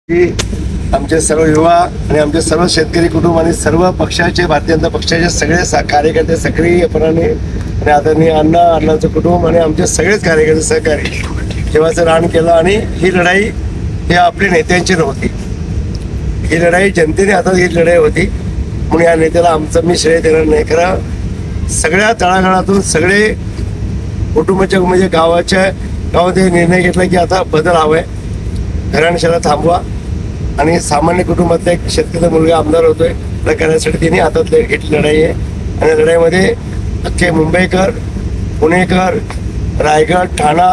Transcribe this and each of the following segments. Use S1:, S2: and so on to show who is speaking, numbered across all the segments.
S1: की आमचे सर्व युवा आणि आमचे सर्व शेतकरी कुटुंब आणि सर्व पक्षाचे भारतीय जनता पक्षाचे सगळे कार्यकर्ते सक्रियपणाने आणि आदरणीय अण्णांचं कुटुंब आणि आमचे सगळेच कार्यकर्ते सहकारी जेव्हाचं रान केलं आणि ही लढाई ही आपली नेत्यांची नव्हती, ही लढाई जनतेने हातात घेतली लढाई होती. म्हणून या नेत्याला आमचं मी श्रेय देणार नाही. खरं सगळ्या तळागाळातून सगळे कुटुंबाच्या म्हणजे गावामध्ये निर्णय घेतला की आता बदल हवाय, घराणेशाला थांबवा आणि सामान्य कुटुंबातला एक शेतकरी मुलगा आमदार होतोय त्या करण्यासाठी त्यांनी हातात घेतली लढाई आहे. आणि लढाईमध्ये अख्खे मुंबईकर, पुणेकर, रायगड, ठाणा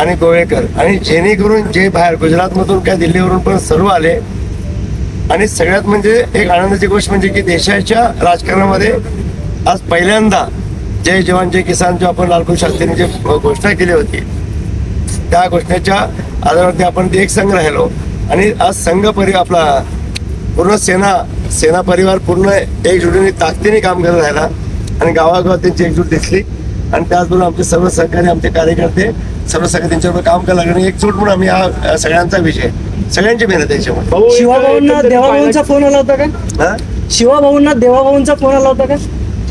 S1: आणि गोवेकर आणि जेणेकरून जे बाहेर गुजरातमधून काय दिल्लीवरून पण सर्व आले. आणि सगळ्यात म्हणजे एक आनंदाची गोष्ट म्हणजे की देशाच्या राजकारणामध्ये आज पहिल्यांदा जय जवान जय किसान जो आपण लालबहादूर शास्त्रींनी जे घोषणा केली होती त्या घोषणेच्या आधारावरती आपण ते एक संघ राहिलो. आणि आज संघ आपला पूर्ण सेना परिवार पूर्ण एकजुटीने ताकदीने काम करत राहिला आणि गावागावात त्यांची एकजूट दिसली. आणि त्याचबरोबर आमचे सर्व सहकारी आमचे कार्यकर्ते सर्व सगळे त्यांच्यावर काम करायला लागले. एकजूट म्हणून आम्ही हा सगळ्यांचा विजय, सगळ्यांची मेहनत याच्यामुळे.
S2: शिवाभाऊंना देवाभाऊंचा फोन आला होता का? शिवाभाऊंना देवाभाऊंचा फोन आला होता का?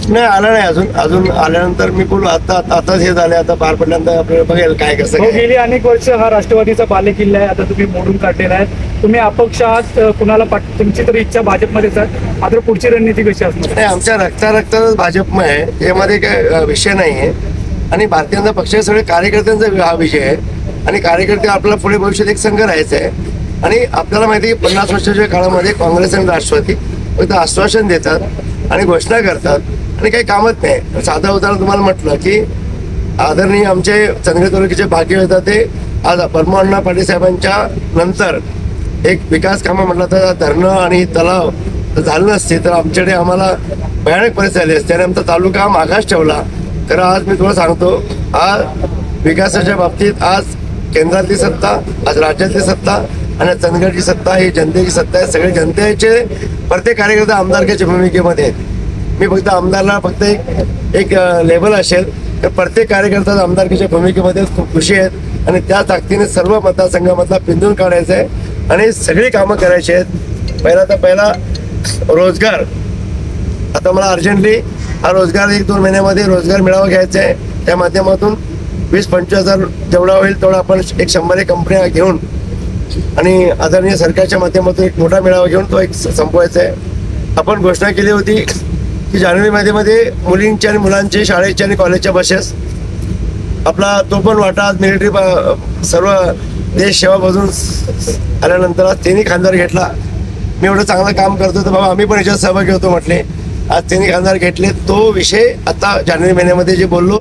S1: नाही, आला नाही अजून आल्यानंतर मी बोलू आताच हे झाले, आता पार पडल्यानंतर आपल्याला बघेल काय कसं.
S2: गेली अनेक वर्ष हा राष्ट्रवादीचा बालेकिल्ला आहे, आता तुम्ही मोडून काढलेला आहे. तुम्ही अपक्ष आहात, कुणाला तुमची तरी इच्छा भाजपमध्येच आहे, मात्र पुढची रणनीती कशी असणार?
S1: नाही, आमच्या रक्ताच भाजपमय आहे, यामध्ये काय विषय नाही आहे. आणि भारतीय जनता पक्षाचे सगळे कार्यकर्त्यांचा हा विषय आहे. आणि कार्यकर्ते आपल्याला पुढे भविष्यात एक संघ राहायचा आहे. आणि आपल्याला माहिती आहे की 50 वर्षाच्या काळामध्ये काँग्रेस आणि राष्ट्रवादी फक्त आश्वासन देतात आणि घोषणा करतात आणि काही कामच नाही. साधं उदाहरण तुम्हाला म्हटलं की आदरणीय आमचे चंद्रगड तालुक्याचे भाग्य होता ते आज परमअण्णा पाटील साहेबांच्या नंतर एक विकास कामं म्हटलं तर धरणं आणि तलाव झालं नसते तर आमच्याकडे आम्हाला भयानक परिस्थिती आली असते आणि आमचा तालुका मागास ठेवला. तर आज मी तुम्हाला सांगतो, आज विकासाच्या बाबतीत आज केंद्रातली सत्ता, आज राज्यातली सत्ता आणि चंदगडची सत्ता ही जनतेची सत्ता आहे. सगळे जनतेचे प्रत्येक कार्यकर्ता आमदारकीच्या भूमिकेमध्ये आहेत. मी फक्त आमदारला फक्त एक लेबल असेल तर प्रत्येक कार्यकर्ता आमदारकीच्या भूमिकेमध्ये खूप खुशी आहेत आणि त्या ताकदीने सर्व मतदारसंघामधला पिंजून काढायचं आहे आणि सगळी कामं करायची आहेत. पहिला रोजगार, आता मला अर्जंटली हा रोजगार 1-2 महिन्यामध्ये रोजगार मेळावा घ्यायचा आहे. त्या माध्यमातून 20-25 हजार जेवढा होईल तेवढा आपण 100 कंपन्या घेऊन आणि आदरणीय सरकारच्या माध्यमातून एक मोठा मेळावा घेऊन तो एक संपवायचा आहे. आपण घोषणा केली होती की जानेवारी महिन्यामध्ये मुलींच्या आणि मुलांचे शाळेच्या आणि कॉलेजच्या बसेस आपला तो पण वाटा आज मिलिटरी सर्व देश सेवा बजून आल्यानंतर आज त्यांनी खासदार घेतला. मी एवढं चांगलं काम करतो तर बाबा आम्ही पण याच्यात सहभागी होतो म्हटले. आज त्यांनी खासदार घेतले. तो विषय आता जानेवारी महिन्यामध्ये जे बोललो